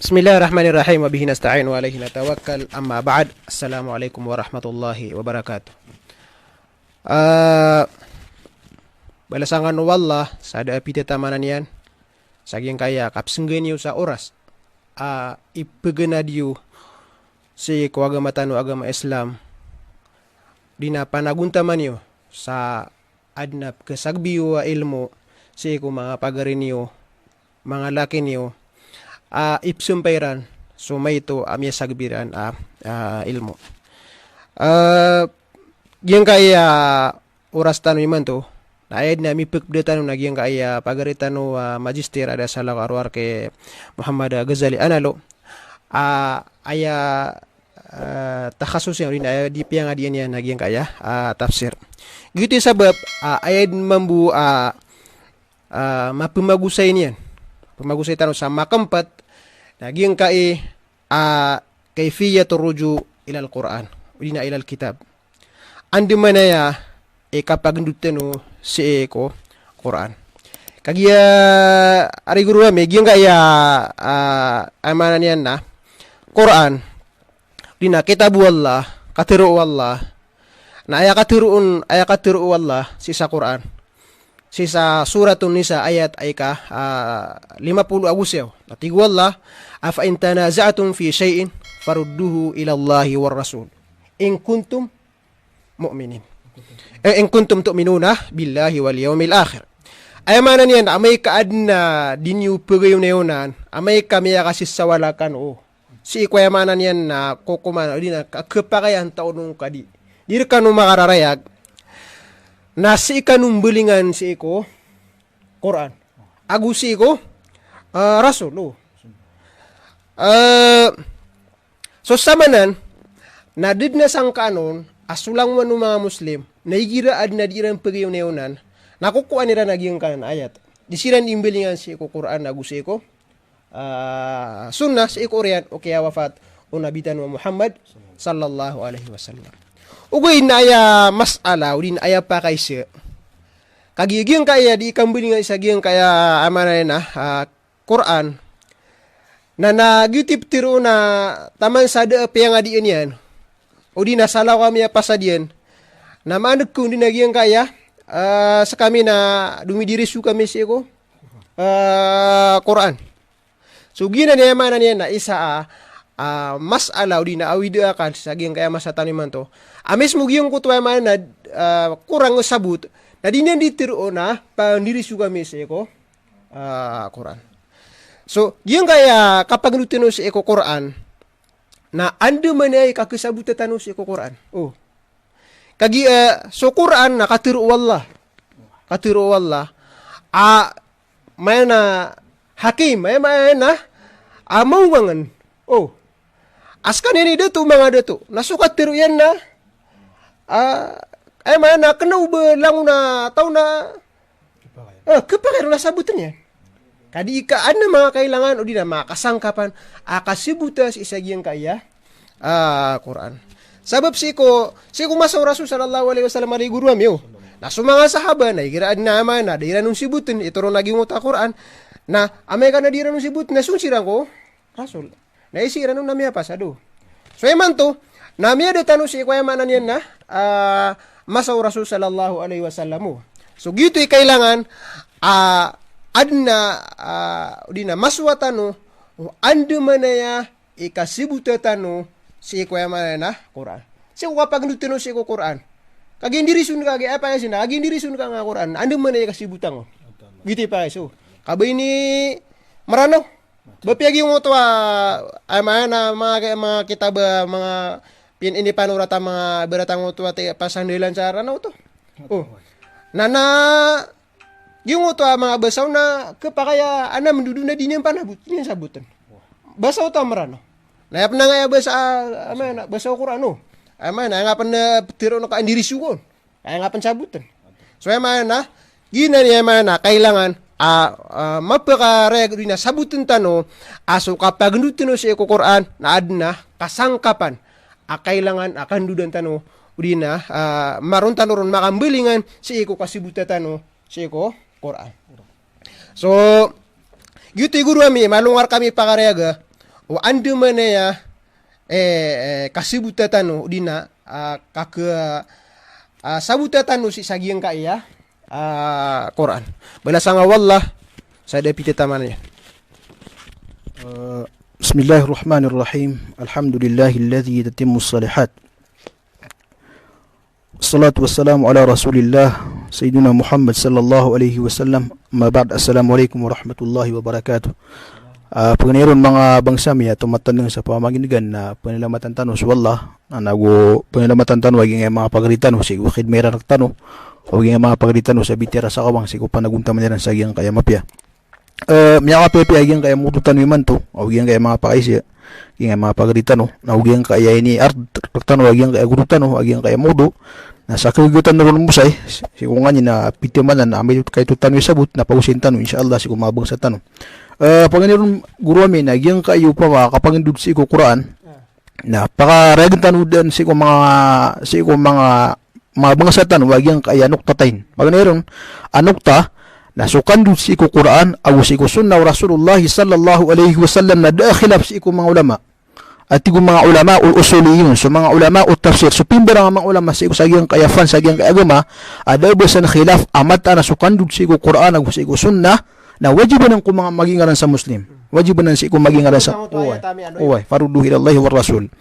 Bismillahirrahmanirrahim wa bihi nasta'in wa alaihi natawakkal amma ba'd. Assalamualaikum warahmatullahi wabarakatuh. Uh, Balasangan wallah sada apita tamanan yan sagyang kaya kapsenggen yu sa oras ipegena diyo si agama tanu agama Islam dina panaguntaman yu sa adnap kesagbiyo wa ilmu si mga pagarin yu mga laki niyo ipsumpairan so may ito amya sagbiran ilmu yang kaya oras tanu iman to ayat na mi pagdatan na yang kaya pagaritan no magister ada salah arwar ke Muhammad Ghazali analo aya takhasus yang rin di piang adian yan nagyang kaya tafsir gitu sabab ayat mambu mapumagusay niyan pemagusay tanu sama keempat nagyang kay kayfiyatu ruju ila al-Quran udina ila al-kitab andi manaya kapag nduteno si eko Quran kagia ari guru me gyang kaya amanan yan na Quran dina kitabu Allah katiru Allah na aya katiru Allah sisa Quran sisa suratun nisa ayat ayka 50 agusyaw natigu Allah afa in tanaza'tum fi syai'in farudduhu ila Allahi war rasul in kuntum mu'minin in kuntum tu'minuna billahi wal yawmil akhir ay manan yan amay kaadna dinyu pagayon na yunan amay kami kasi sawalakan si ikwaya manan yan na kukuman di na kepakayan taon nung kadi diri ka nung makararayag na si ikanong belingan si iko Quran agu si iko rasul so samanan na did na sang kanon asulang manu mga Muslim naigira ad na diran pagayon na yunan nakukuha nila naging kanan ayat disiran imbelingan si iko Quran agu si iko sunnah si iko riyan o kaya wafat o nabitan wa Muhammad sallallahu alaihi wasallam ugoy na aya masala udin aya pa kaysa kagiging kaya di kambelingan isa giyang kaya amana na Quran na nagyutip tiro na taman sada piyang adian yan o di nasalaw kami pasadian na manag kung di nagyang kaya sa kami na dumidirisu kami siya ko Quran so gina niya manan yan na isa mas alaw di na awida akan sa gyang kaya masataniman to amis mo gyang kutwa man na kurang sabut na di niyan ditiro na pandirisu kami siya ko Quran so gyang kaya kapag nutino siya ko Quran na ando man ay kakisabutan tanu siya ko Quran kagi so Quran na katiru wallah may na hakim may na mauwangan askan ini datu mga datu nasukat tiru yan na ay may na kanaw ba lang na tao na kapakero na sabutan yan kadi ikaan na mga kailangan o di na makasangkapan akasibutas isagyang kaya Quran sabab siko masaw Rasul sallallahu alaihi wasallam ari guru amyo na mga sahaba na igiraan na ama na dira nung sibutin ito ron naging uta Quran na amay ka na dira nung sibut na sunsiran ko Rasul na isiran nung namya pasado so eman to namya de tanu si ko manan yan na masaw Rasul sallallahu alaihi wasallam so gito kailangan adna udina maswatano ando manaya ikasibutatano si ko manan na Quran si ko kapag nutino si ko Quran kagindirisun ka apa ya sina agindirisun ka nga Quran ando manaya kasibutang gito pa so kabay ni marano bapiagi mo to na mga kitab mga pin ini panurata mga beratang mo to pasandilan sa rano to nana yung to mga basaw na kapakaya mendudu na din yung panabut din sabutan basaw to marano nayap na nga basa basaw Quran na nga pan tiro no ka indirisu ko ay nga pan sabutan so na gina niya na kailangan mapakareg na sabutin tano aso kapag nutino sa eko Quran na adna kasangkapan kailangan akan dudan tano udina maron tano ron makambilingan sa eko kasibuta tano sa eko Quran so Gitu guru kami malungar kami pakarega wa ande mana ya kasibutatan udina sabutatan si sagiang kaya Quran. Bala sanga wallah saya ada pita tamannya. Bismillahirrahmanirrahim. Alhamdulillahilladzi tatimmu shalihat. Wassalatu wassalamu ala Rasulillah Sayyidina Muhammad sallallahu alaihi wasallam. Ma ba'd. Assalamualaikum warahmatullahi wabarakatuh. Pagniron mga bangsa miya tumatanong sa pamaginigan na panilamatan tanong sa wallah nago panilamatan tanong waging mga pagritan si ukid mayra nagtanong waging mga pagritan sa bitira sa kawang si ko panagunta man sa giyang kaya mapya miya ka pepe aging kaya mututan mi man to waging kaya mga pakaisya giyang mga pagritan na waging kaya ini art tanong waging kaya gurutan waging kaya mudo na sa kagutan na ron musay si ko nga na pitimanan na amay kay tutan wi sabut na pausin tanong insyaallah si kumabang sa tanong. Panganiron guru amin na yung kayo pa makakapangindod si ko Quran na pakaregan tanudan si ko mga bangsatan wag yung kaya nuktatain panganiron anukta na sukandod si ko Quran aw si ko sunna Rasulullah sallallahu alaihi wasallam na dakhilaf si ko mga ulama at ko mga ulama ul usuliyun so mga ulama ut tafsir so pimbara mga ulama si ko sagyang kaya fan sagyang kaya agama ada besan khilaf amat na sukandod si ko Quran aw si ko sunna na wajiban ang mga magingaran sa Muslim. Wajiban ang si kung magingaran sa uway. Faruduhi ilallahi wa rasul.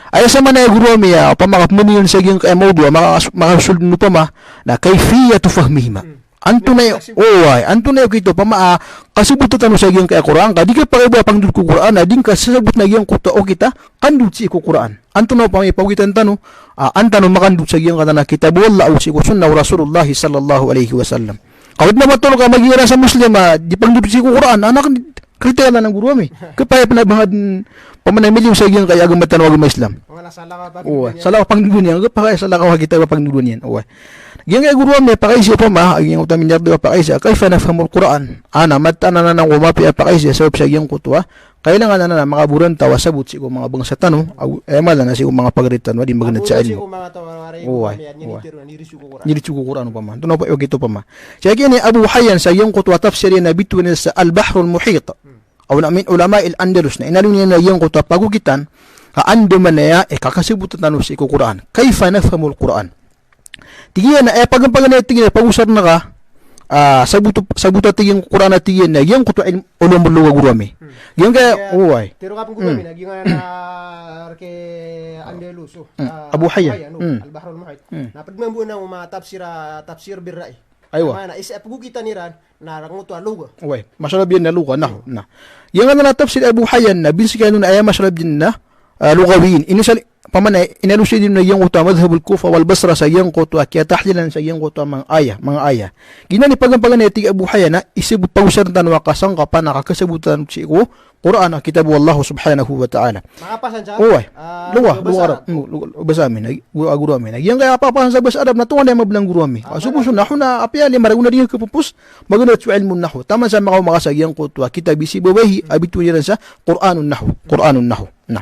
Ay sa manay guru miya, pamakapmuniyon sa giyang kaya mawdo, makasulod no pa ma, na kayfiyatu fahmihima. Anto na uway, anto na kito, kasibuto tanong sa giyang kaya Quran, di ka pa iba pangdud ko Quran, din ka sasabot na giyang kuto o kita, kandud si ko Quran. Anto na pa may pawitan tanong, antano makandud sa giyang katana, kitabu Allah o si ko sunna Rasulullah sallallahu alaihi wasallam. Kawit na matulog ka mag-iira sa Muslim, di pangdudusi ko Quran, anak, kritika na ng guru kami. Kapaya panabangad pamanamilyong sa iyong kaya agam matanawag ng Islam. Salah ka pangduduan yan. Kapaya salah ka kita ka pangduduan yan. Yung kaya guru kami, pakaisya pa ma, yung utamin niya doon pakaisya, kaya fanafhamul Quran. Matana na nang umapi at pakaisya sa upsa yung kutwa, kailangan na makaburan tawa sabut si ko mga bangsa tanong, mala na si ko mga pagritan, di magnat sa ilmo. Nirisu ko Quran pa man. Tunaw pa ito pa ma. Siya kini Abu Hayyan sa yung kutwa tafsirin na bituin sa Al-Bahrul Muhit. Aw na min ulama al-Andalus na inalun niya na yung kutwa pagukitan, kaando man na kakasibutan tanong si ko Quran. Kayfa nafhamul Quran? Tigiyan na pagampagan na tigiyan pag-usar na ka sabuta tiging Quran na tigiyan na yung kutwa ulumul luwa guru kami. Yung kaya uway. Tiro ka pang guru kami yung na ke Andalus Abu Hayyan Al-Bahrul Muhit. Napagmambuo na mga tafsir birra'i. Aywa. Mana isa pagukitan niran na ranguto luga. Uway. Masalab yan na luga na. Yung na tafsir Abu Hayyan na binsikan na ay masalab din na lugawiin. Inisal pamanay inalusi din na yung utama madhabul Kufa wal Basra sa yung kutwa kaya tahlilan sa yung kutwa mga aya ginani pagampangan ni Abu Hayyan na isib pausan tanwa kasang kapan nakakasabutan si ko Quran kitab Allah subhanahu wa ta'ala makapasan siya luwa basa amin guru amin yung kaya papasan sa basa Arab na tuwan na mablang guru amin subusun na na apyali maraguna din kapupus magana sa ilmu nahwu tama sa mga makasag yung kutwa kitab isi bawahi abitu niran sa Quranun nahwu na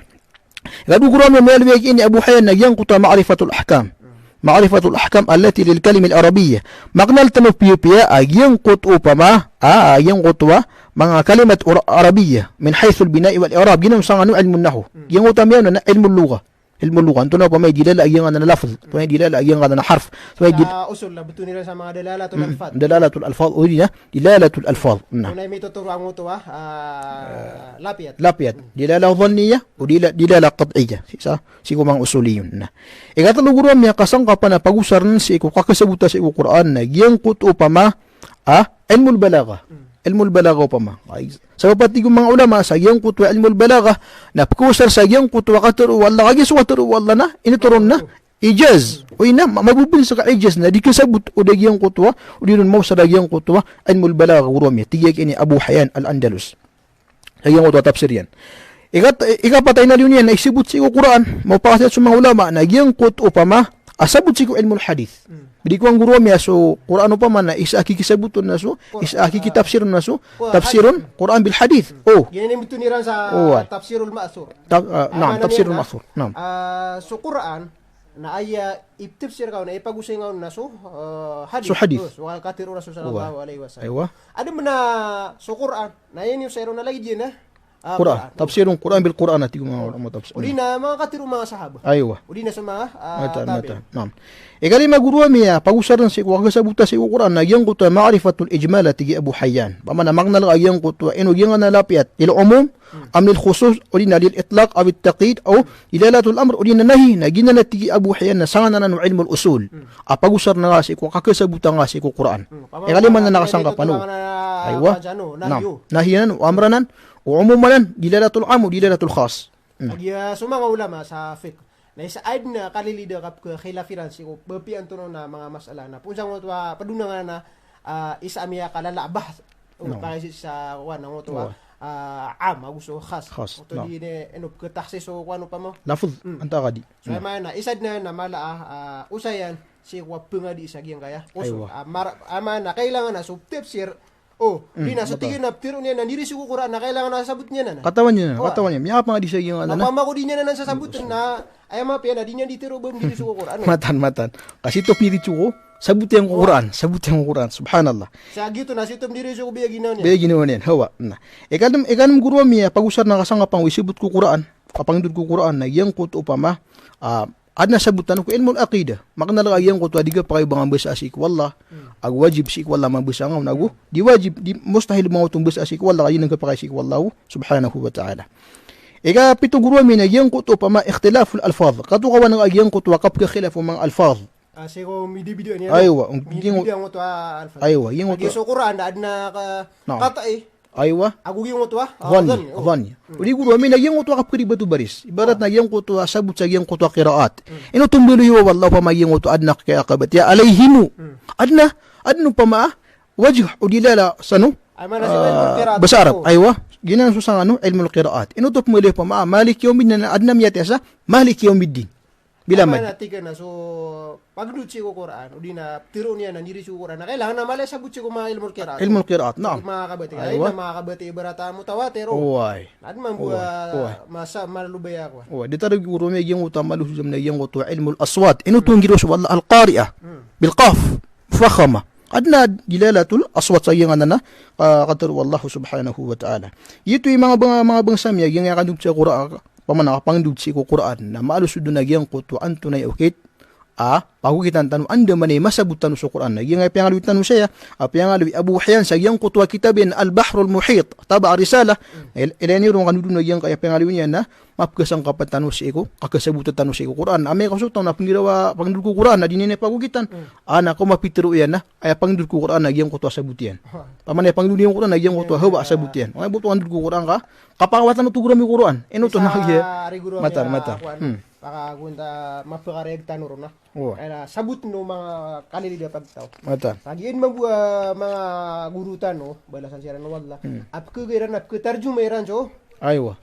Lalu guru kami melalui ini Abu Hayyan yang kuta ma'rifatul ahkam allati lil kalim al arabiyyah maknal tanu piya yang kut upama yang kutwa mga kalimat arabiyyah min haythu al bina'i wal i'rab ginam sanganu ilmu nahwu yang utama na ilmu lugha anto na pa may dilala yang ana lafz may dilala yang ana harf may usul la betul nila sa mga dalalatul alfaz dilalatul alfaz na may tuturo ang uto lapiyat dilala dhanniya o dilala qat'iyya si ko mga usuliyun na ikatlo guru mi kasang ka pa na pagusaran si ko kakasabuta si ko Quran na yang kuto pa ma ilmul balagha pa ma sa pati mga ulama sa yang kutwa ilmul balagha na pagkusar sa yang kutwa katuru wala kagis waturu wala na inituron na ijaz o ina mabubin sa ijaz na di kasabut o yang kutwa o di nun mo sa yang kutwa ilmul balagha urami tiyag ini Abu Hayyan al-Andalus sa yang kutwa tafsir yan ikapatay na yun yan na isibut si Quran mapakasat sa mga ulama na yang kutwa pa ma asabut si ilmul hadith Bidi ko ang guru mi so Quran pa man na isa kikisabutun na so isa kikitafsirun na so tafsirun Quran bil hadith gini betul niran sa tafsirul ma'thur tafsirul ma'thur so Quran na aya itafsir ka na ipagusay nga na so hadith so katiru Rasul sallallahu alaihi wasallam ada mana so Quran na yun yung sayro na lagi din Quran. Tafsirul Quran bil Quran ati mo tafsir. Udi na mga katiro mga sahaba. Aywa. Udi na sa mga Mata. tabi. Naam. Igali maguru miya pagusaran si ko sabuta si Quran na yang ko to ma'rifatul ijmal tigi Abu Hayyan. Pamana magnal yang ko to ino yang na lapiat il umum am lil khusus udi na lil itlaq aw at taqid aw ilalatul amr udi na nahi na ginana tigi Abu Hayyan na sanga na no ilmul usul. Apagusar na nga si ko kakasabuta nga si ko Quran. Igali man na nakasangka pano. Aywa. Naam. Nahiyan o amranan o umumanan dilalatul am dilalatul khas. Agi sumanga ulama sa fiqh na isaad na kalilida kap khilafiran si ko bepian tuno na mga masala na punsang mo tuwa padunangan na isa amiya kalala bah para sa wan mo tuwa am agusto khas to di ne enop ke taxis so kuano pa mo lafuz anta kadi so mana isad na mala usayan si ko punga di sa giyang kaya uso na kailangan na subtip sir di na sa tingin na tiro niya na niri sigo Quran na kailangan na sabut niya na. Katawan niya. Miyak mga di sa iyo na. Mama ko di niya na sa sabut na ay mga pena di niya di tiro bom niri sigo Quran. Matan. Kasi to piri chuko sabut yang Quran, subhanallah. Sa gitu na sitom diri sigo biya ginaw niya. Biya ginaw niya. Hawa. Na. Ikanum guru miya pagusar na kasanga pang wisibut ko Quran. Kapangdud ko Quran na yang ko upama adna sabutan ko ilmul aqidah. Makna lang yang ko to adiga pa kay bangang basa asik wallah. Ag wajib si wala mabisa ngaw nagu di wajib di mustahil mo tung basa si wala kayo nang kapakay si wallahu subhanahu wa ta'ala. Ika pito guru mi na yang ko to pa ma ikhtilaf al alfaz katu kawan ng yang ko to kap ka khilaf mga alfaz sego midi video niya aywa yung to alfaz aywa yung to so Quran adna kata aywa agu yung to dhanni uli guru mi na yang to kap kri batu baris ibarat na yang ko to sabut sa yang ko to qiraat ino tumbilu yo wallahu pa ma yang to adna ka akabat ya alayhimu adna pa ma wajh udilala sanu basa Arab aywa ginan susang ilmul qiraat ino to pumili pa ma malik yawmiddin adna miyati asa malik yawmiddin bila man natika na so pagdud si ko Quran udi na tiro niya na niri si Quran na kailangan na mala sabut si ko mga ilmul qiraat naam mga kabati ay na mga kabati ibarata mutawatir oy adman buwa masa malubaya ko dito guru may yung utama lusum na yung utu ilmul aswat ino tungiro sa wala al qari'ah bil qaf fakhama adna dilalatul aswat sa yung na qadar wallahu subhanahu wa ta'ala ito yung mga bangsa miya yung yakadug sa Quran pamana kapangdud si ko Quran na maalusud na gyang ko to antunay ukit pagukitan tanu anda manay masabutan sa Quran na gyang piangaluwi tanu siya piangaluwi Abu Hayyan sa gyang ko to kitabin al-Bahrul Muhit taba risala ilani ron kanudu na gyang kaya piangaluwi niya na mapkasang kapat tanu si ko kakasabutan tanu si ko Quran ame kasutang na pangirawa pangdud ko Quran na dinine pagukitan ana ko mapitiro yan na ay pangdud ko Quran na gyang ko to sabutian pamanay pangdud yung Quran na gyang ko to hawa sabutian ay buto andud ko Quran ka kapawatan no tugura mi Quran eno to na mata pakagunta mapakareg tanuro na ay sabut no mga kalilida pagtaw mata pagiin mga gurutan no balasan siya no wala apkugiran apkutarjumairan so aywa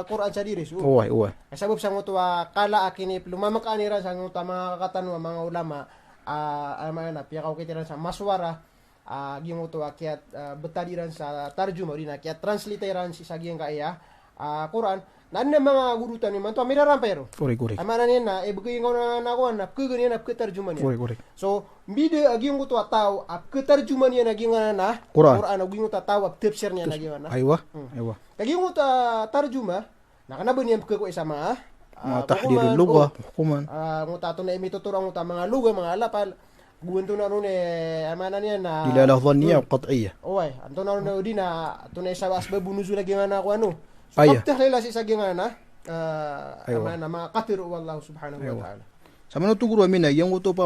Quran sa diri so oy sabab sa to kala akini lumamak aniran sa to mga katanwa mga ulama amana piyakaw kitiran sa maswara gyung to kiat betadiran sa tarjuma rina kiat transliteran si sagiyang kaya Quran nan mga gurutan ni man to miraram pero correct amana ni na ibigay ngo na nakuan na kugani na tarjuma niya correct so bide agyung to taw tarjuma niya naging na Quran agyung to taw tafsir niya naging na aywa agyung to tarjuma nakanaban niya ko isa mga tahdirul lugha hukuman nguta to na imituturang nguta mga lugha mga alapal guwento na ron amana niya na dilala dhanniya wa qat'iyya oy anto na ron di na tunay sa asbab nuzul lagi nga ko ano so kaptahlela si sagi nga na amana mga katiru wallahu subhanahu wa ta'ala sa mano tuguro amina yung uto pa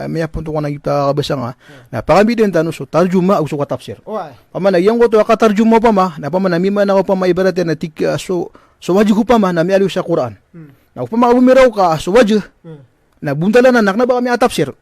may punto ko na kita kabasa nga na pakamiden tanu so tarjuma o so katafsir pamana yung uto ka tarjuma pa na pamana mima na ko pa maibarate na tik so wajh ko pa na mi aliw sa Quran na pa magumiraw ka so wajh na buntala na nak na ba kami atafsir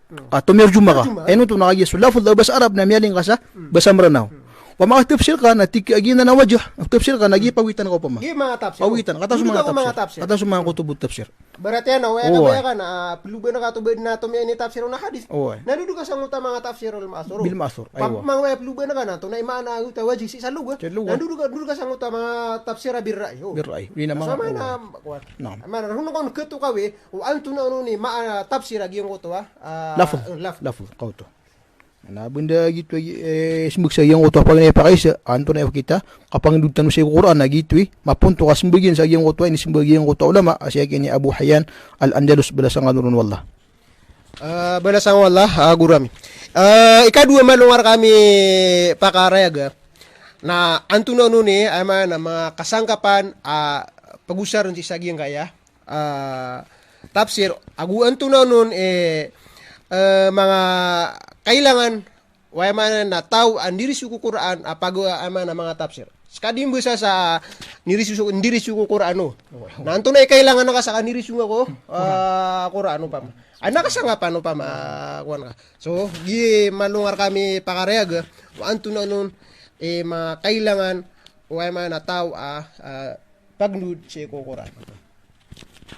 tumirjuma ka eno to nakagiso lafuz bas Arab na mialing ka sa basa maranaw wa makatafsir ka na tikagina na wajh tafsir ka nagipawitan ko pa ma gi mga tafsir pawitan kata mga tafsir kata mga kutubut tafsir berarti na waya ka na pluben na katubed na to mi tafsir na hadis nadudu ka sa mga tafsirul ma'thur bil ma'thur aywa mga waya pluben na to na imana uta wajh si sa luga nadudu ka sa mga tafsir birra'i di na mga mana hunong kon ketu kawe o antu na ni ma tafsir agi yung to lafuz qawto Na benda gitu sembag sa iyang uto pag pakai sa anto na kita kapang dutan sa Quran na gitu mapunto ka sembagin sa iyang uto ini sembagin uto ulama asya kini Abu Hayyan Al-Andalus balasan nurun wallah. Balasang wallah gurami. Ikadua malungar kami pakarayaga na antuno nuni ama na mga kasangkapan pagusaron si sagyang kaya tafsir agu antuno nun mga kailangan way man na tao ang diri suku Quran apag ama na mga tafsir. Skadim bisa sa ndiri suku Quran no. Na antuno kailangan na ka sa ndiri suku ko Quran pa. Ay nakasanggapan no pa kuan ka. So gi malungar kami pakareaga antuno nun mga kailangan way man na tao pagnud si Quran.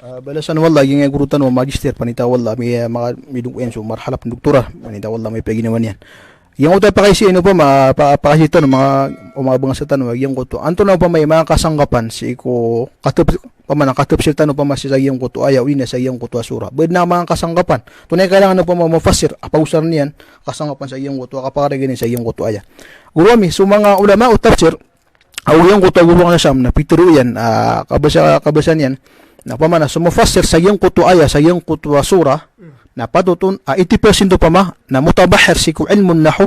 Balasan wallah yung gurutan mo magister panita wallah may mga midunguen so marhala doktora panita wallah may paginawan yan. Yung uta pa kasi ano pa mapakasita ng mga umabang sa tanong yung kuto. Anto na pa may mga kasanggapan si ko katup paman katup sila tanong pa mas sa yung kuto ayaw ina sa yung kuto asura. Bed na mga kasanggapan. Tunay kailangan na pa mafasir apausan niyan kasanggapan sa yung kuto kapare ganin sa yung kuto aya. Gurami so mga ulama o tafsir aw yung kuto guro na sam na pituro yan kabasan yan. Na pamana sumufassir sa yung kutu aya sa yung kutu sura na patutun 80% pama na mutabahir si ku ilmu nahu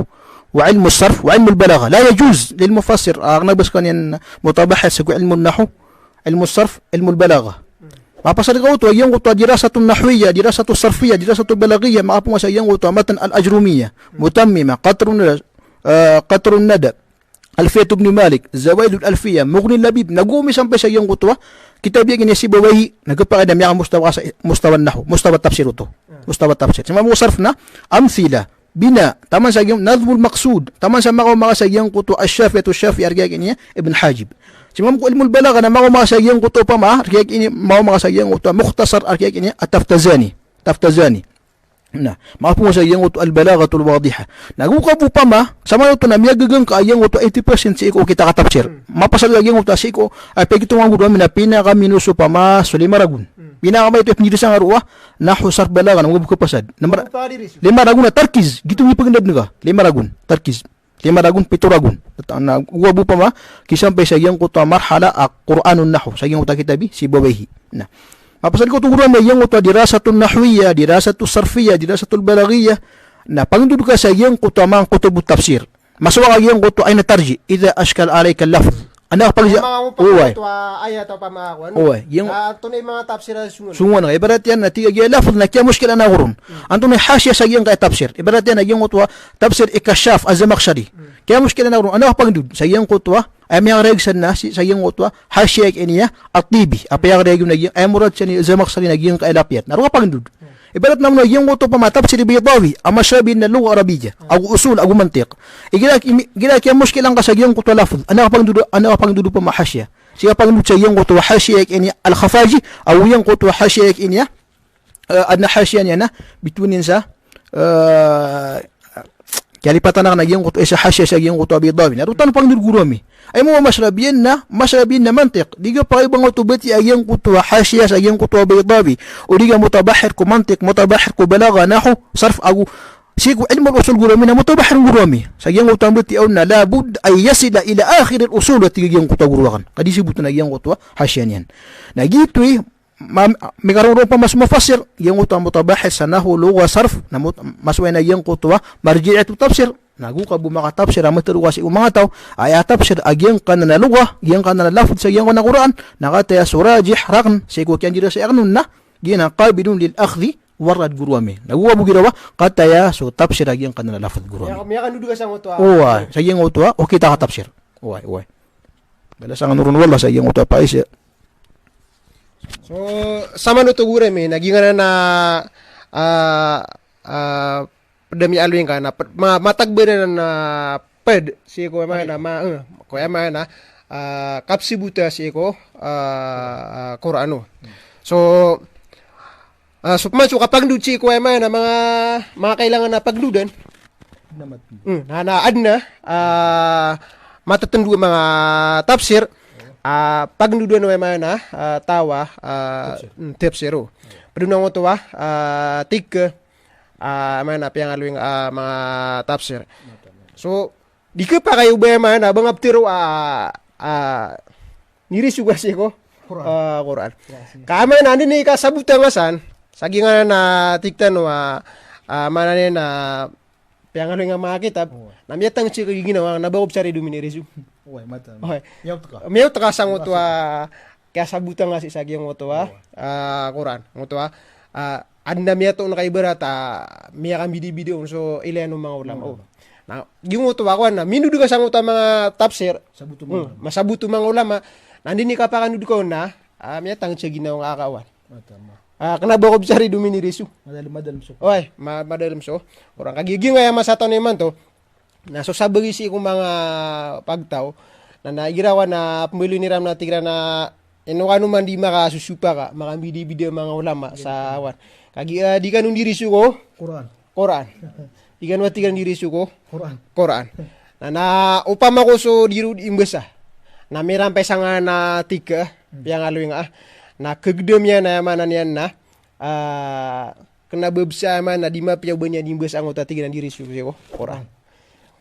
wa ilmu sarf wa ilmu balagha la yajuz lil mufassir nagbas kan yan mutabahir si ku ilmu nahu ilmu sarf ilmu balagha mapasal ka uto yung kutu dirasatun nahwiyya dirasatun sarfiyya dirasatun balaghiyya maapung sa yung kutu matan al ajrumiyya mutammima qatrun nada Alfiyat ibn Malik, Zawaidul Alfiyah, Mughni Labib, nagumi sampai sa iyong kutwa, kitab yang ini si bawahi, nagpakadam yang mustawa nahu, mustawa tafsir ito. Mustawa tafsir. Sama mo sarf na, amthila, bina, taman sa iyong nadhmul maqsud, taman sa mga sa iyong kutwa, asyafiatu syafi, argaya kiniya, Ibn Hajib. Sama mo ilmul balaga na mga sa iyong kutwa pa ma, argaya kiniya, mga sa iyong kutwa, mukhtasar, argaya kiniya, at-taftazani. Na maapungo sa iyang uto al-balaghatul wadiha nagukabu pa ma sama ito na miyagagang ka iyang uto 80% si iko kita katapsir mapasalag iyang uto si iko ay pagito nga gudo na pinaka minuso pa ma sulimaragun pinaka may ito ipnidis ang arwa na husar balaga na magubuka pasad limaragun na tarkiz gitu nga pagandad nga limaragun tarkiz limaragun pituragun na uwabu pa ma kisampay sa iyang uto marhala Qur'anun nahu sa iyang uto kitabi si babayhi na Mapasal ko tungguran na iyang uto dirasatun nahwiyya, dirasatun sarfiyya, dirasatun balaghiyya na pangindod ka sa iyang kuto mga kutubut tafsir. Maswa ka iyang kuto ay natarji idha ashkal alayka lafz. Ano pag uway ayat pa maakuan. Uway, yung tunay mga tafsir sungon. Sungon ay ibarat yan na tiga lafz na kaya muskil na gurun. Anto na hasya sa iyang kay tafsir. Ibarat yan na iyang kuto tafsir ikashaf az-Zamakhshari. Kaya muskil na gurun. Ano pangindod sa iyang kuto ay may reaksyon na sa iyang utwa hasya iniya at-tibi apa yang reaksyon na ay murad siya ni Zamakhshari na iyang kailapyat naruha pangindud ibarat naman na iyang utwa pamatap si Baydawi ama sabi na lugha arabiyya agu usul agu mantiq igila kaya muskilang ka sa iyang utwa lafz ano pangindud pa mahasya siya pangindud sa iyang utwa hasya iniya al-Khafaji aw iyang utwa hasya iniya adna hasya niya na between sa kaya lipatan na yung kuto isa hasya sa yung kuto Baydawi narutan pang nilgurami ay mo masrabiyan na mantiq diga pa ibang kuto bati ay yung kuto hasya sa yung kuto Baydawi o diga mutabahir ko mantiq mutabahir ko balagha nahu sarf agu sigo ilmu al-usul gurami na mutabahir gurami sa yung kuto bati aw na labud ay yasila ila akhir al-usul at yung kuto gurakan kadi sibut na yung kuto hasya niyan nagitoy mikaruro pa mas mufassir yung utang mutabahis sa nahu lugha sarf na masway na yung kutwa marji'atu tafsir naguka bumaka tafsir amatuwa si mga taw ay tafsir agyang kanana lugha yang kanana lafz sa yung Quran nakataya surajih raqn sigo kyan jira sa agnon na gina qabilun lil akhdhi warad gurwami naguwa bugirawa kataya so tafsir agyang kanana lafz gurwami ya kan duduga sa utwa sa yung utwa o kita ka tafsir uway bala sa nurun wala sa yung utwa pa isa. So sama no tugure me nagingan na demi alwing ka na matagbe na ped si ko ma na ko ma na kapsibuta si ko Qur'ano. So so kapag si ko ma na mga kailangan na pagludan na adna matatundu mga tafsir pagnuduan na may na tawa tepsero. Pero nang ito tik mana piang aluing mga tafsir. So di ka pa kayo ba mana bang aptiro niris juga sih ko Quran. Kama na ni kasabutan ngasan sagi nga na tiktan mana ni na piang aluing mga kitab namyatang chi ginawa nabaob sa redo minirisu. Okay. Miyaw taka sang utwa kaya sabutan nga si sagi yung utwa Quran. Utwa anda miya to na kay berata miya kang bidi-bidi so ilan ng mga ulama. Na yung utwa ko na minudu ka sang utwa mga tafsir masabuto mga ulama nandini ka pa kanud ko na miya tang siya ginawang akawan. Kena bawa besari dumini risu. Madalim so. Oy, madalim so. Orang kagigi nga yung masato naman to. Na so sabagi si kung mga pagtaw na naigirawan na pumili ni Ram na tigra na inukano man di makasusupa ka makambidi-bidi mga ulama sa awan. Kagi di ka nung dirisu ko Quran. Di ka nung tigra dirisu ko Quran. Na upama ko so diru imbesa. Na mirampay sa nga na tika yang aluing na kegdemnya na mana niyan na kena bebsa man na di mapya banya dimbes anggota tigra dirisu ko Quran.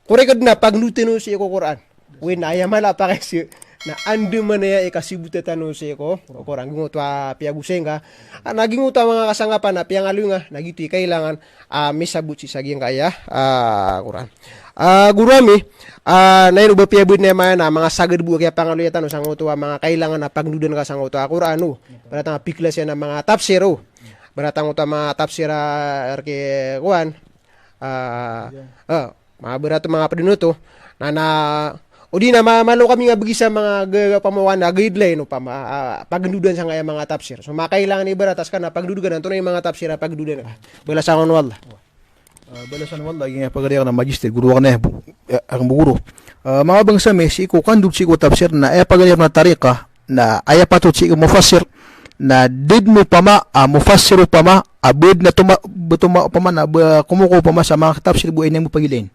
Kore kad na pagnuten si ko Quran. Wen ayamala pa kasi na ande man ya ikasibuta tano si ko Quran gungo twa piagusenga. Naging uta mga kasangapan na piangalunga nagiti kailangan misabut si saging kaya Quran. Gurami naino ba piabut na man mga sagad bu kaya pangaluya tano sang utwa mga kailangan na pagnudan ka sang utwa Quran Beratang piklas yan mga tafsir Beratang utwa mga tafsir arke kuan mga berato mga padunuto na o di na mamalo kami nga bagi sa mga pamawan na guideline pagdudan sa nga mga tafsir. So makailangan ibaratas ka na pagdudugan nanto na yung mga tafsir pagdudan ka. Balasangon wallah. Balasan wallah yung pagariya na magister guru ka na ang guru. Mga bangsa si ko kandud si ko tafsir na pagariya na tarika na patot si ko mufassir na did mo pama mufassiru pama abud na tuma pama na kumuko pama sa mga tafsir buhay na mo pagilin.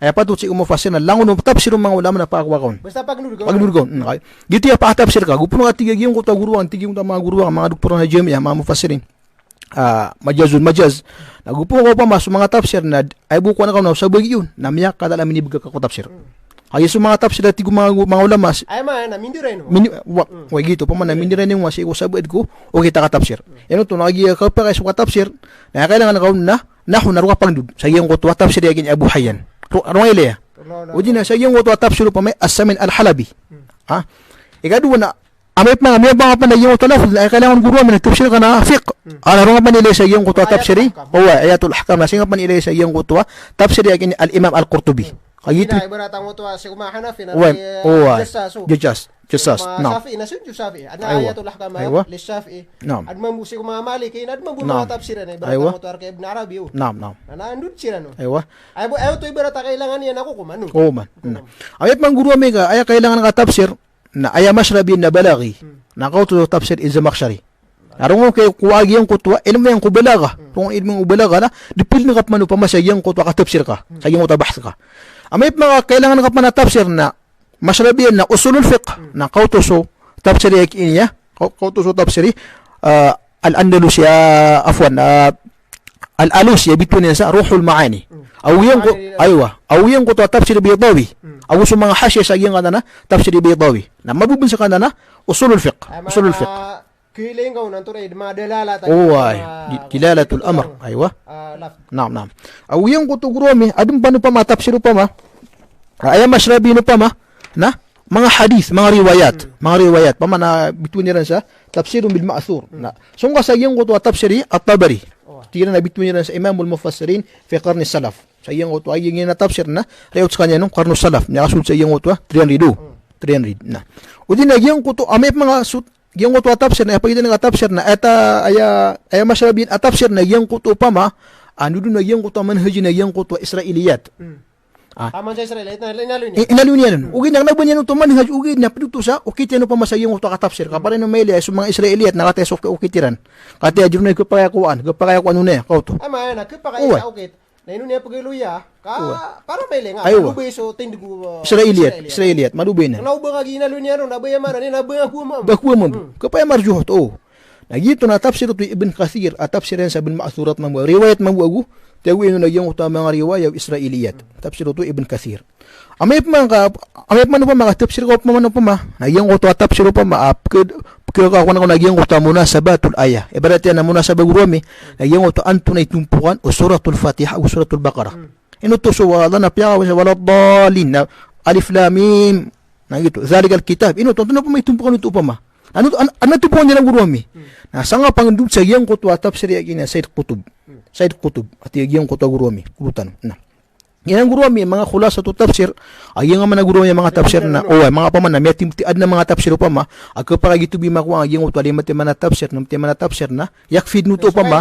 Patot si mufassir na langon ng tafsir mga ulama na pakawakon. Basta pagnurgon. Gitu ya pa tafsir ka. Gupuno at tigagiyong ko ta guruan, tigiyong ta mga guruan, mga doktor na jamiah, mga mufassirin. Majaz. Nagupo ko pa mas mga tafsir na ay buko na ka na sa bagyo na miyak kada lamin ibig ka ko tafsir. Ay so mga tafsir tigo mga ulama. Ay man na mindiray no. Wa gitu pa man na mindiray ni wasi ko sabed ko o kita ka tafsir. Eno to nagi ka pa kay sa tafsir. Na kailangan ka na nahu na ruwa pangdud. Sa iyang ko tafsir yagin Abu Hayyan. Ruwa ile. Ujina sa iyang ko tafsir pa may As-Samin Al-Halabi. Ikadu na amay pa pa na yung talaf ay kailangan guru man tafsir kana fiqh ruwa pa nila sa iyang ko tafsiri. Ayatul Ahkam na singa pa nila sa iyang ko tafsir yagin Al-Imam Al-Qurtubi. Kagito ibaratang mo to si Hanafi na Jasas. No. Shafi'i na sunju Shafi'i. Adna ayatul ahkam li Shafi'i. Adma musi ko mga Maliki, adma bu mga tafsiran ibaratang mo to arke Ibn Arabi. Naam. Na andun sila no. Aywa. Ay to ibarata kailangan yan ako kumano. Man. Ayat man guru mega ay kailangan ka tafsir na ay mashrabi na balaghi. Na ka to tafsir Zamakhshari. Arong kay kuwagi yung kutwa ilmu yang kubalaga. Kung ilmu ubalaga na dipil na kapmano pa masayang kutwa ka tafsir ka. Sayang mo tabahs ka. Amay mga kailangan ka pa na tafsir na masrabiyan na usulul fiqh na kautuso tafsiri inya kautuso tafsiri al-Andalusia afwan al-Alusia bitunin sa Ruhul Maani awiyan ko to tafsir Baydawi awu sa mga hasya sa iyang kanana tafsir Baydawi na mabubun sa kanana usulul fiqh kiling kau nanto ay madalala dilalatul amr naam awiyan ko to gurumi adum panu pa matafsiru pa ma ay masrabi no pa ma na mga hadith, mga riwayat pamana between niran sa tafsirun bil ma'thur na sunga sa iyang ko tafsiri at-Tabari tira na between niran sa Imam al-Mufassirin fi qarn salaf sa iyang ko ay yung na tafsir na rayot sa kanya nung qarn salaf niya kasul sa iyang ko 300 na udin na iyang ko amay mga iyang ko tafsir na pagida nga tafsir na eta aya masrabin at-tafsir na iyang ko pama anu na iyang ko manhaj na iyang ko Israiliyat Aman sa Israel, inalun niya nun. Ugin nang nabanyan ito manhaj, ugin na pinuto sa, ukit yan pa masayang ito katapsir. Kapare ng maili, sa mga Israeliyat, nakatesok ka ukitiran. Kati adyo na kapakayakuan ano na yan, kauto. Ama, kapakaya ukit. Na ino niya pagaluya, para maili nga. Malubay so, tindigo. Israeliyat, malubay na. Nauba ka ginalun niya nun, nabaya man, nabaya kuwa Bakuwa kapaya marjuhot, Nagito na tafsir ito Ibn Kathir at tafsirin sa Ibn Ma'thurat mamu riwayat mamu Tawin na yung mga riwaya Israiliyat. Tafsir to Ibn Kathir. Amay pa mga tafsir ko pa man pa ma. Nagyang ko to tafsir pa ma kaya ako na nagyang ko muna sabatul ayah. Ibarat yan na muna sa bagurami. Nagyang ko to antunay tumpukan o suratul Fatiha o suratul Baqarah. Ino to suwala na piyaw sa wala dalin na alif lam mim. Na gitu. Zalikal kitab. Ino to na pa may tumpukan ito pa ma. Ano tumpukan niya ng gurami? Nasa nga pangandun sa yang ko to tafsir yakin na Said Qutb at yung ko to gurami. Kulutan. Na. Yan ang gurami, mga khulasa to tafsir, ay yung mga gurami mga tafsir na, mga paman na, may timtiad na mga tafsir pa ma, ako para gito bimakuha, yung utwali matimana tafsir, na tafsir na, yakfid nuto pa ma,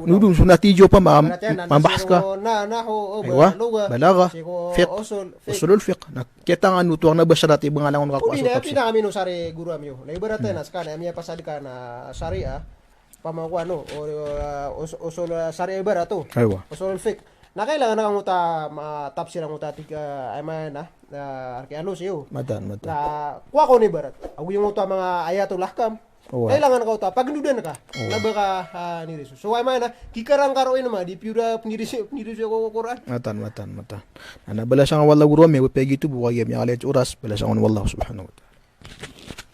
nudun, sunatijo pa ma, mambahas ka, balaga, fiqh, usulul fiqh, nakita nga nuto, ang nabasa natin, mga langon kakuha sa tafsir. Pina kami no sari gurami yo, na ibaratan na, skana, may pasali ka na sharia, pamakuha no, usul sharia ibarato, usul fiqh. Na kailangan na kang tafsir ang tiga ay man na arkeano siyo. Matan. Na kuha ko ni barat. Agu yung mga ayatul ahkam. Kailangan ka uta pagnudan ka. Laba ka ni Risu. So ay man na kikarang karoin naman di pura penirisi ko Quran. Matan. Ana bala sang wala guro mi pegi tu buwag mi alet uras bala sang wallah subhanahu wa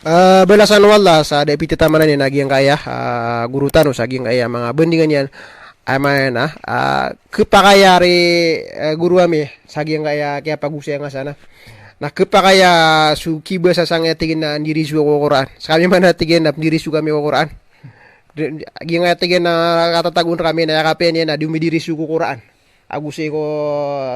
ta'ala. Balasan wala sa depite tamanan ni naging kaya gurutan sa aging kaya mga bendingan yan. Ay na kepakayari guru kami sagyang kaya pagusya nga sana na kepakaya su kiba sa sangya tingin na diri su ko Quran sa kami man tingin na diri su kami ko Quran gyang tingin na katatagun kami na yakapin niya na dumidiri su ko Quran agusay ko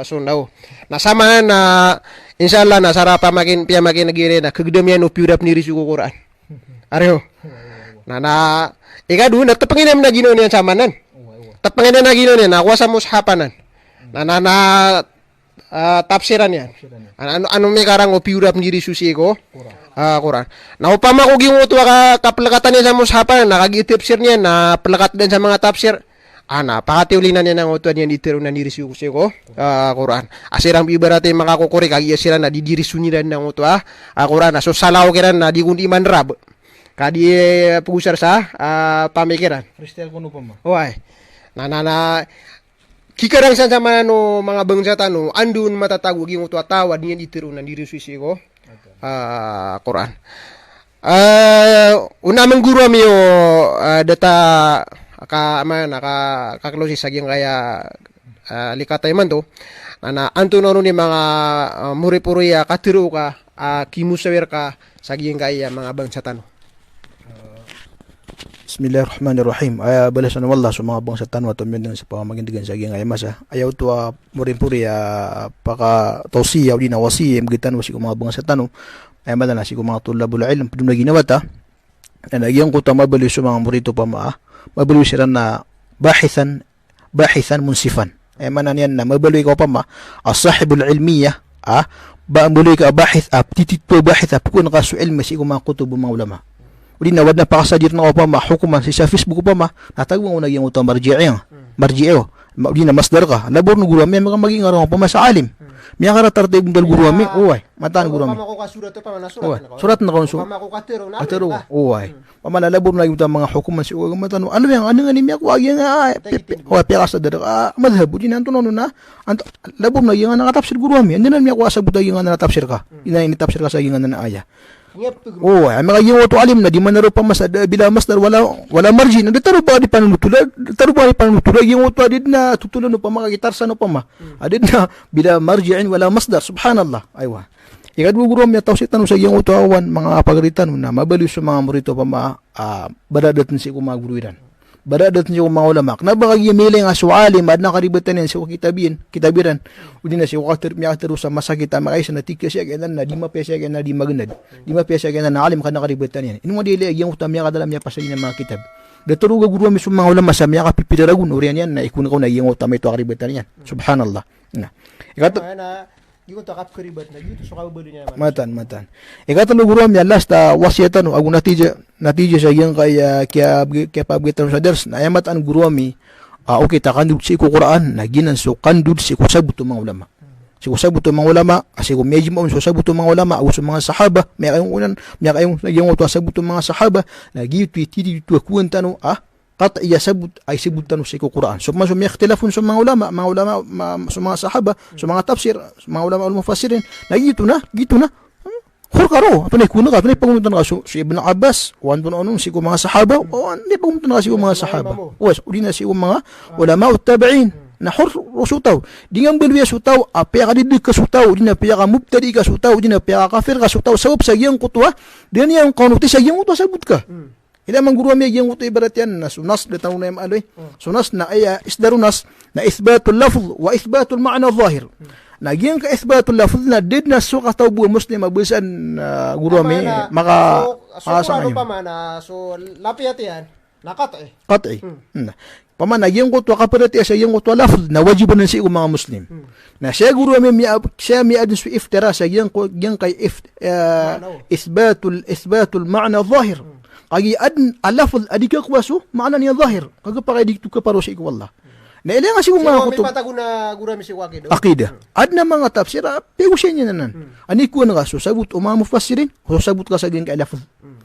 sundaw na sama na insyaallah na sarapa makin nagire na kagdam yan upiudap diri su ko Quran areho na ikadu na tapanginam na gino niya samanan Tapangin na gino niya, nakuha sa mushapanan. Tapsiran yan. Ano may karang opiurap njiri susi ko? Quran. Na upama ko ginguto kapelakatan niya sa mushapanan, nakagitipsir niya, na pelakat din sa mga tapsir. Napakatiulinan niya ng utuan niya ditiru na diri susi ko? Quran. Asirang ibaratay makakukuri, kagiyasiran na didiri suniran ng utua. Quran. So salaw kiran na di kundi manrab. Kadi pagusar sa pamikiran. Kristel kuno pa ma. Kikarang sa sama no mga bangsa tano andun matatago ging utwa tawad niya ditiru na diri susi ko Quran. Unamang guru ami yo data kaklosi saging kaya likatay man to na anto no ni mga muri-puri katiru ka kimusawir ka saging kaya mga bangsa tano. Bismillahirrahmanirrahim. Balasan wallah sa mga bangsa tanwa tumin sa pamagindigan sa aging ayamasa. Ayaw to murin-puri paka tawsiya o di na wasiya magitan wasi ko mga bangsa tanong. Ay madala si ko mga tulabul ilm padum na ginawa ta. Na nagyang ko ta mabali sa mga murito pa mabali sila na bahisan munsifan. Ay manan yan na mabali ko pa as-sahibul ilmiya ba mabali ka bahith titit po bahith kun ka su ilmi si ko mga kutubo mga ulama. Uli na wad na pakasadir na pa hukuman sa Facebook pa natagwang una yung utang marji'o uli na masdar ka labor no guru may maging araw pa sa alim miya karatarte bundal guru mi matan guru mi surat na konsu atero pamana labor na yung mga hukuman si matan ano nga ni miya ko agyan pera sa dara madhab uli na anto na labor na yung nakatapsir guru mi andun na miya ko asabutay yung nakatapsir ka ini tapsir ka sa yung na aya. Ay mga yung wato alim na di man naro pa bila masdar wala margin na taro ba di panutula yung wato adid na tutulan no pa makagitarsa no pa adid na bila margin wala masdar subhanallah aywa ikad guguro mi tawsit tanong sa yung wato awan mga pagaritan na mabaliw sa mga murito pa badadatin si kumaguruiran badadatin si kumangulama na baka yemile nga suali mad na karibatan yan si kitabiran udi na si wakatir mi atero sa masakit makay sa natikya siya ganyan na di mapesya ganyan na di maganad di mapesya ganyan na alim ka na karibatan yan ino mo dili yung utam ya kadala miya pasay ng mga kitab daturuga guru mi sa mga ulama sa miya kapipidaragun urian yan na ikun ko na yung utam ito karibatan yan subhanallah na ikato Yung takap keribat na gitu so kabalo niya matan ikatalo guru mi last wasiyatan agu natija sa yang kaya pagitan sa ders na ayamat an guru mi okay takandud si ko Quran na ginan so kandud si ko sabuto mga ulama si ko sabuto mga ulama asi ko medyo mo so sabuto mga ulama agu sa mga sahaba may kayong unan may kayong yung to sabuto mga sahaba na gitu titi to kuwenta no qat'iyya sabut ay sibutan sa Quran. So may ikhtilafun sa mga ulama, sa mga sahaba, sa mga tafsir, sa mga ulama al-mufassirin, na gitu na. Karo, ato na kuno ka, ato na pagumuntan ka si Ibn Abbas, wan doon anong si mga sahaba, o hindi pagumuntan ka si mga sahaba. Was, uli na si mga ulama at tabi'in, na hur rusutaw. Di nga bilbiya sutaw, apya ka didig ka sutaw, di na apya ka mubtadi ka sutaw, di na apya ka kafir ka sutaw, sabab sa iyang kutwa, di na yung kanuti sa iyang kutwa sabut ka. Ila man guru mi iyang kutwa ibarat yan, na sunas, di tanong na yung aloy, sunas na ay isdarunas, na isbatul lafz, wa isbatul ma'na zahir. Nagyang ka-isbatul lafz na did na suka tawbu muslim abusan guru mi maka so pa man so lapiat yan nakat qat'i paman nagyang kutwa kaparati sa yung kutwa lafz na wajiban na si mga muslim na siya guru mi siya mi adun su iftira sa yung kay isbatul ma'na zahir kagi adn al-lafz adika kwaso ma'na niya zahir kaga pa kay dikto ka paro sa ikwalla na ilang kasi kung mga kutub pataguna gurami si wakid akida adna mga tafsir pegusya niya nanan ani ko na so sabut mga mufassirin o sabut ka sa gin ka lafz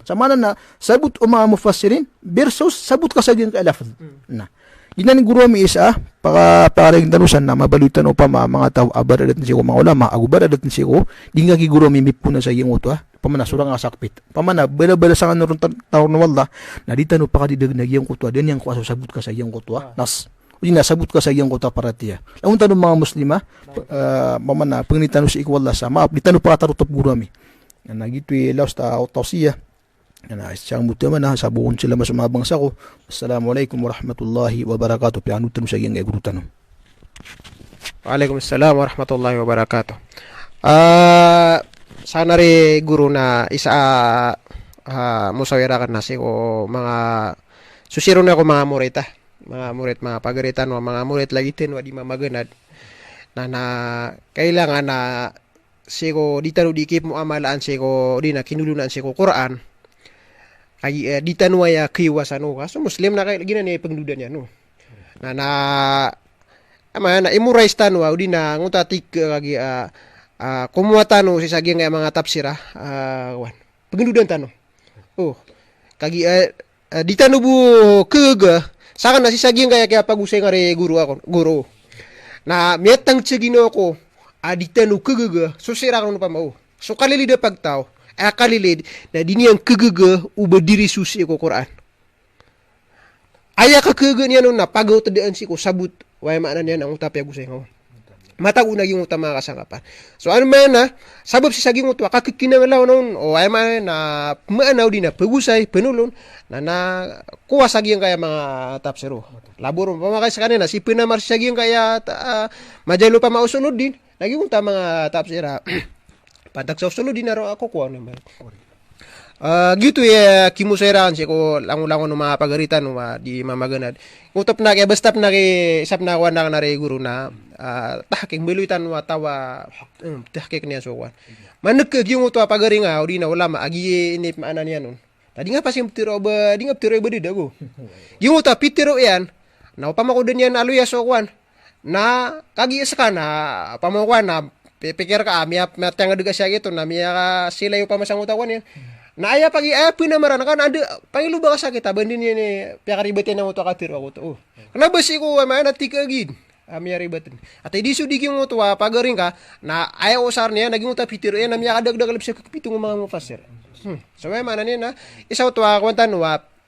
sa mana na sabut mga mufassirin versus sabut ka sa gin ka lafz na ginan gurami isa para darusan na mabalutan o pa mga tao abaradat ni ko mga ulama agubaradat ni ko di nga gi gurami mipuna sa iyong uto pamana surang asakpit pamana bala sa kanurun taw na wala na ditano pa kadidag na iyong kutwa din yang ko sabut ka sa iyong kutwa nas hindi nasabot ka sa iyang kota para tiya. Ang tanong mga muslima, mamana, pangitano si ikwala sa maap, ditano pa katarutop gurami. Nagito'y laos ta tawsiya. Siyang buti man na, sabuon sila masumabang sa ko. Assalamualaikum warahmatullahi wabarakatuh. Pianutan sa iyang egrutan. Waalaikumsalam warahmatullahi wabarakatuh. Sana rin guru na isa musawira ka na si ko mga susiro na ko mga murita. Mga murit, mga pagaritan, mga murit lagitin, di mamaganad na kailangan na siko di tanu dikip mo amalaan siko di na kinulunan siko Quran kay di tanu ya kiwasan no so muslim na kay ginan ni pangdudan yan no na imurais tanu di na ngutatik kagi kumuatan no si saging mga tafsira pangdudan tanu kagi di tanu bu kega saka na si saging kaya pag-usay nga rin guru. Na miyatang tsagino ko, aditano kagaga, so sira ka pa mao. So kalilid na pagtaw, kalilid na diniyang kagaga ubadiri susi ko Quran. Aya ka kagaga niya nung napagaw tadaan si ko sabut, waya maanan niya ang utap ya gusay nga. Matagunag yung utama kasangapan. So ano man na, sabab si saging utwa, kakikinangalaw noon, o ay man na maanaw din na pagusay, penulon, na kuha saging kaya mga tapsero. Labor mo pamakay sa kanina, si pinamar saging kaya majalo pa mausunod din. Lagi kong mga tapsera, patak sa usunod din na rin ako kuha naman. Gitu kimusayran siya ko langon-langon ng mga pagaritan di mamaganad. Utop na kaya basta na kay isap na kuha na rin guru na tahking biluitan tawa tahkik niya suwan. Managkag yung utwa pagaring nga di na wala maagi inip maanan niya nun. Tadi nga pa siyang tiro ba di dago. Yung utwa pitiro yan na pamakudan yan aluya suwan na kagi sa kana pamakuan na pikir ka miya matang duga siya gito na miya sila yung pamasang utawan yan. Na aya pagi pinamaran kan ada pangiluba ka sakit abandin niya ni piakaribatin na mo to katiro ako to. Kana basi ko may natikagid. Amiya ribatin. At di sudi mo to pagaring ka na ayaw usar niya naging uta pitiro yan na miya kadagdag lip sa kapitong mga mufassir. So may manan niya na isaw to kwanta no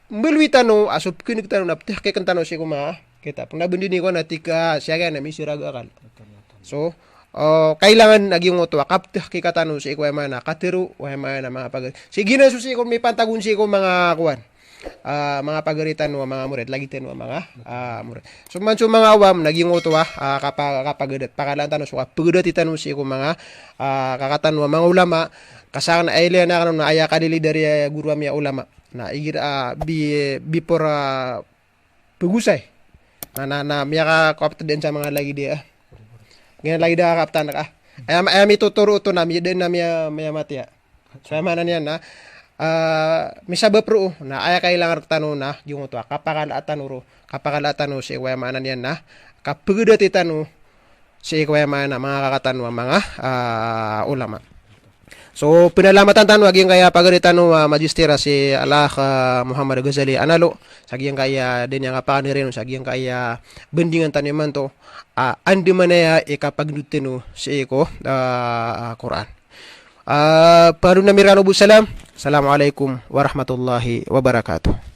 mbulwitan no asup kinig tanong na kay kan tanong si ko ma kita pag nabundin ko na tika siya na mi siraga kan. So kailangan naging uto kaptah kikatano si ikuya mana katiro way mana mga pag sige na susi ko may pantagun si ko mga kuan mga pagaritan no mga murid lagitin no mga murid so man so mga awam naging uto kapagadat pakalan tano so pagadat itano si ko mga kakatan mga ulama kasang na ayla na kanon aya kadili dari guru amya ulama na igir before pagusay na miya ka kapta din sa mga lagi dia ngayon lagi dah kaptan ka. Ayam ituturo ito na din na miya mati. So mana niyan na misaba pro na aya kailangan tanu na yung ito kapakalaan no si waya mana niyan na kapagda titano si waya mana mga kakatan mga ulama. So pinalamatan tanu aging kaya pagalitan no magistera si Allah Muhammad Ghazali Analo saging kaya din yang apanirin saging kaya bendingan taniman to andi manaya ikapagdutino si iko Quran. Paru namirano bu salam. Assalamualaikum warahmatullahi wabarakatuh.